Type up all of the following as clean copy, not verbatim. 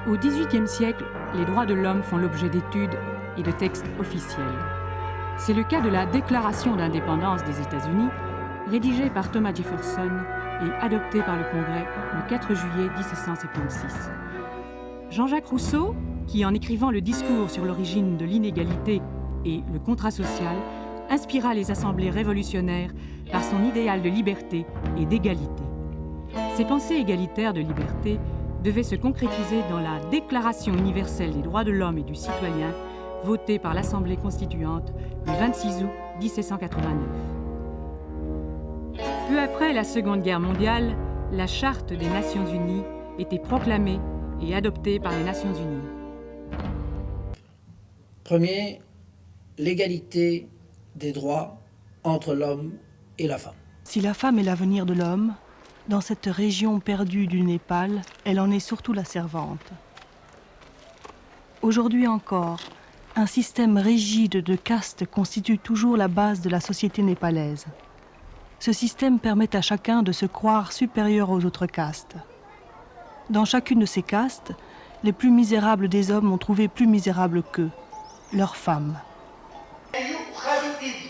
Au XVIIIe siècle, les droits de l'homme font l'objet d'études et de textes officiels. C'est le cas de la Déclaration d'indépendance des États-Unis, rédigée par Thomas Jefferson et adoptée par le Congrès le 4 juillet 1776. Jean-Jacques Rousseau, qui en écrivant le discours sur l'origine de l'inégalité et le contrat social, inspira les assemblées révolutionnaires par son idéal de liberté et d'égalité. Ces pensées égalitaires de liberté devaient se concrétiser dans la Déclaration universelle des droits de l'homme et du citoyen, votée par l'Assemblée constituante le 26 août 1789. Peu après la Seconde Guerre mondiale, la Charte des Nations Unies était proclamée et adoptée par les Nations Unies. Premier, l'égalité des droits entre l'homme et la femme. Si la femme est l'avenir de l'homme, dans cette région perdue du Népal, elle en est surtout la servante. Aujourd'hui encore, un système rigide de castes constitue toujours la base de la société népalaise. Ce système permet à chacun de se croire supérieur aux autres castes. Dans chacune de ces castes, les plus misérables des hommes ont trouvé plus misérables qu'eux, leurs femmes.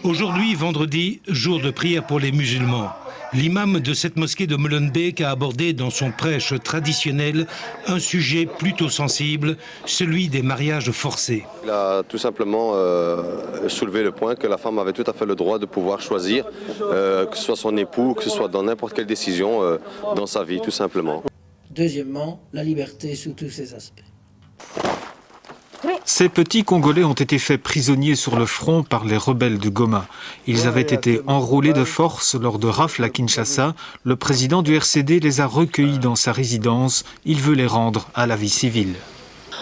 Aujourd'hui, vendredi, jour de prière pour les musulmans. L'imam de cette mosquée de Molenbeek a abordé dans son prêche traditionnel un sujet plutôt sensible, celui des mariages forcés. Il a tout simplement soulevé le point que la femme avait tout à fait le droit de pouvoir choisir, que ce soit son époux, que ce soit dans n'importe quelle décision dans sa vie, tout simplement. Deuxièmement, la liberté sous tous ses aspects. Ces petits Congolais ont été faits prisonniers sur le front par les rebelles de Goma. Ils avaient été enrôlés de force lors de rafles à Kinshasa. Le président du RCD les a recueillis dans sa résidence. Il veut les rendre à la vie civile.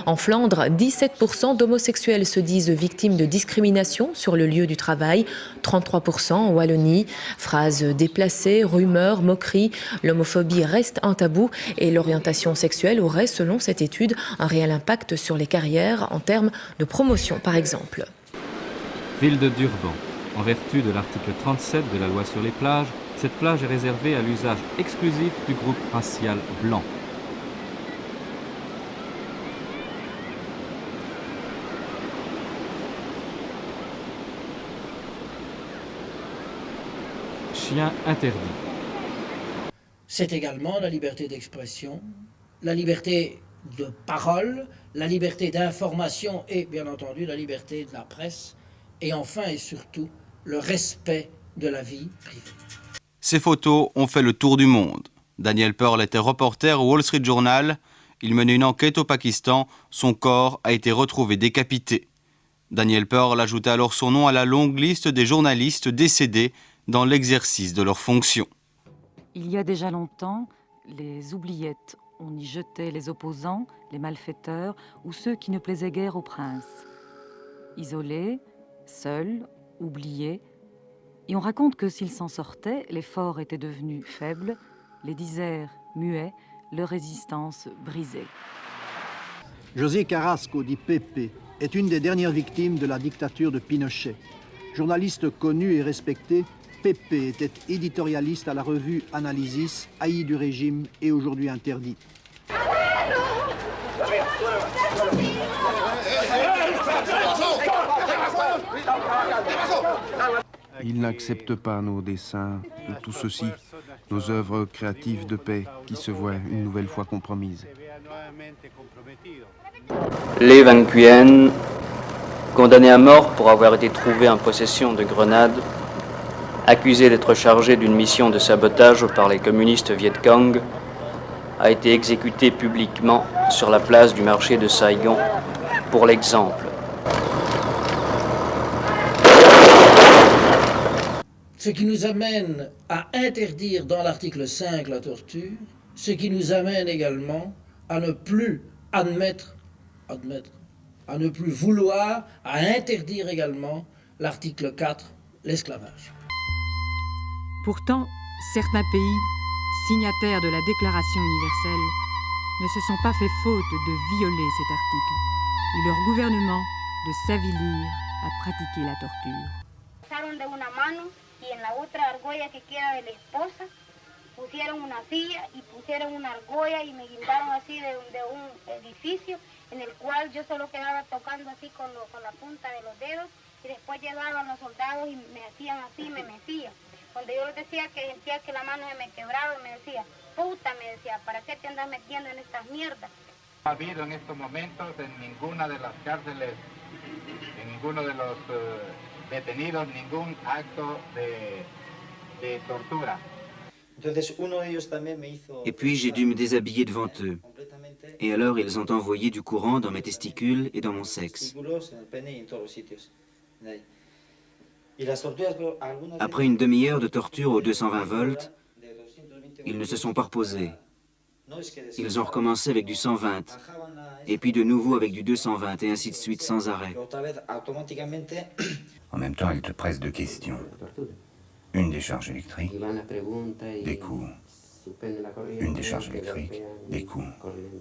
En Flandre, 17% d'homosexuels se disent victimes de discrimination sur le lieu du travail, 33% en Wallonie. Phrases déplacées, rumeurs, moqueries, l'homophobie reste un tabou et l'orientation sexuelle aurait, selon cette étude, un réel impact sur les carrières en termes de promotion, par exemple. Ville de Durban. En vertu de l'article 37 de la loi sur les plages, cette plage est réservée à l'usage exclusif du groupe racial blanc. Chien interdit. C'est également la liberté d'expression, la liberté de parole, la liberté d'information et, bien entendu, la liberté de la presse. Et enfin et surtout, le respect de la vie privée. Ces photos ont fait le tour du monde. Daniel Pearl était reporter au Wall Street Journal. Il menait une enquête au Pakistan. Son corps a été retrouvé décapité. Daniel Pearl ajouta alors son nom à la longue liste des journalistes décédés dans l'exercice de leurs fonctions. Il y a déjà longtemps, les oubliettes, on y jetait les opposants, les malfaiteurs ou ceux qui ne plaisaient guère au prince. Isolés, seuls, oubliés, et on raconte que s'ils s'en sortaient, les forts étaient devenus faibles, les disers muets, leur résistance brisée. José Carrasco, dit Pepe, est une des dernières victimes de la dictature de Pinochet. Journaliste connu et respecté, Pepe était éditorialiste à la revue Analysis, haï du régime et aujourd'hui interdite. Il n'accepte pas nos dessins de tout ceci, nos œuvres créatives de paix qui se voient une nouvelle fois compromises. Les Van Nguyen, condamné à mort pour avoir été trouvé en possession de grenades, accusé d'être chargé d'une mission de sabotage par les communistes Viet Cong, a été exécuté publiquement sur la place du marché de Saigon pour l'exemple. Ce qui nous amène à interdire dans l'article 5 la torture, ce qui nous amène également à ne plus à ne plus vouloir, à interdire également l'article 4, l'esclavage. Pourtant, certains pays, signataires de la Déclaration universelle, ne se sont pas fait faute de violer cet article et leur gouvernement de s'avilir à pratiquer la torture. pusieron una silla y pusieron una argolla y me guindaron así de un edificio en el cual yo solo quedaba tocando así con la punta de los dedos y después llegaban los soldados y me hacían así, me metían. Cuando yo les decía que sentía que la mano se me quebraba, me decía, puta, me decía, ¿para qué te andas metiendo en estas mierdas? No ha habido en estos momentos en ninguna de las cárceles, en ninguno de los detenidos, ningún acto de tortura. Et puis j'ai dû me déshabiller devant eux. Et alors ils ont envoyé du courant dans mes testicules et dans mon sexe. Après une demi-heure de torture aux 220 volts, ils ne se sont pas reposés. Ils ont recommencé avec du 120, et puis de nouveau avec du 220, et ainsi de suite, sans arrêt. En même temps, ils te pressent deux questions. Une décharge électrique, des coups. Une décharge électrique, des coups.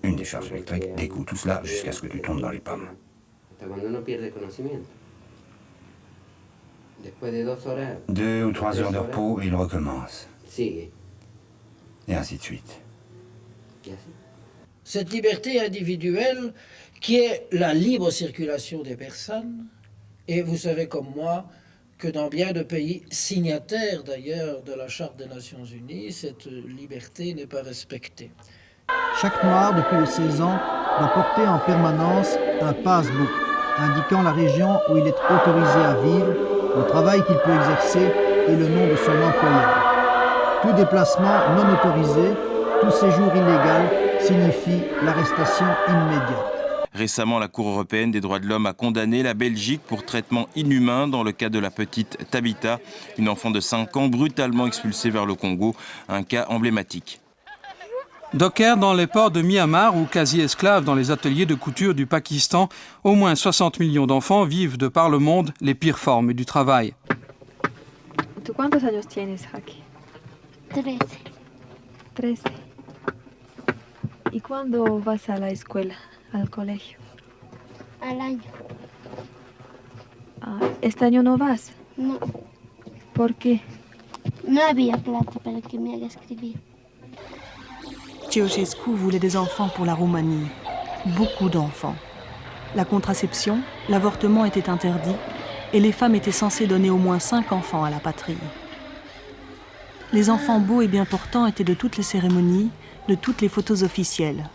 Une décharge électrique, des coups. Tout cela jusqu'à ce que tu tombes dans les pommes. 2 ou 3 heures de repos et il recommence. Et ainsi de suite. Cette liberté individuelle qui est la libre circulation des personnes, et vous savez comme moi que dans bien de pays signataires d'ailleurs de la Charte des Nations Unies, cette liberté n'est pas respectée. Chaque Noir de plus de 16 ans doit porter en permanence un passbook indiquant la région où il est autorisé à vivre, le travail qu'il peut exercer et le nom de son employeur. Tout déplacement non autorisé, tout séjour illégal signifie l'arrestation immédiate. Récemment, la Cour européenne des droits de l'homme a condamné la Belgique pour traitement inhumain dans le cas de la petite Tabitha, une enfant de 5 ans brutalement expulsée vers le Congo, un cas emblématique. Docker dans les ports de Myanmar ou quasi-esclaves dans les ateliers de couture du Pakistan, au moins 60 millions d'enfants vivent de par le monde les pires formes du travail. ¿Tú cuántos años tienes, Jackie? 13. 13. ¿Y cuándo vas a la escuela, al colegio? Al año. ¿Este año no vas? No. ¿Por qué? No había plata para que me haga escribir. Ceausescu voulait des enfants pour la Roumanie, beaucoup d'enfants. La contraception, l'avortement étaient interdits et les femmes étaient censées donner au moins 5 enfants à la patrie. Les enfants beaux et bien portants étaient de toutes les cérémonies, de toutes les photos officielles.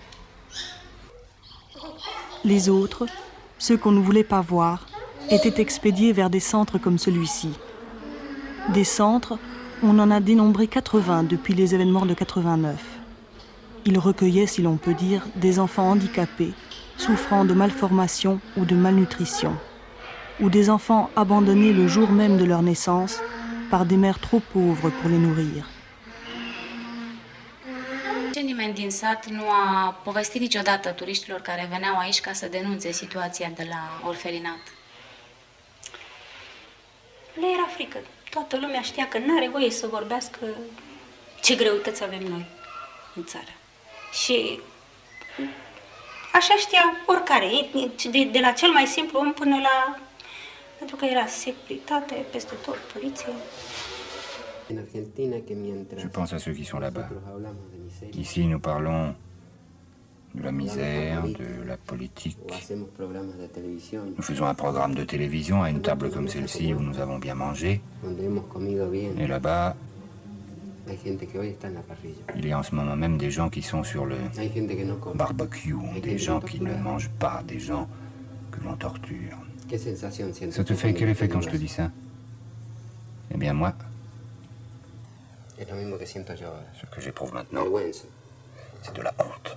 Les autres, ceux qu'on ne voulait pas voir, étaient expédiés vers des centres comme celui-ci. Des centres, on en a dénombré 80 depuis les événements de 89. Ils recueillaient, si l'on peut dire, des enfants handicapés, souffrant de malformations ou de malnutrition, ou des enfants abandonnés le jour même de leur naissance par des mères trop pauvres pour les nourrir. Nimeni din sat nu a povestit niciodată turiștilor care veneau aici ca să denunțe situația de la orfelinat. Le era frică. Toată lumea știa că n-are voie să vorbească ce greutăți avem noi în țară. Și așa știa oricare, de la cel mai simplu om până la... Pentru că era securitate peste tot, poliție. Je pense à ceux qui sont là-bas. Ici, nous parlons de la misère, de la politique. Nous faisons un programme de télévision à une table comme celle-ci où nous avons bien mangé. Et là-bas, il y a en ce moment même des gens qui sont sur le barbecue, des gens qui ne mangent pas, des gens que l'on torture. Ça te fait quel effet quand je te dis ça? Eh bien moi, ce que j'éprouve maintenant, c'est de la honte.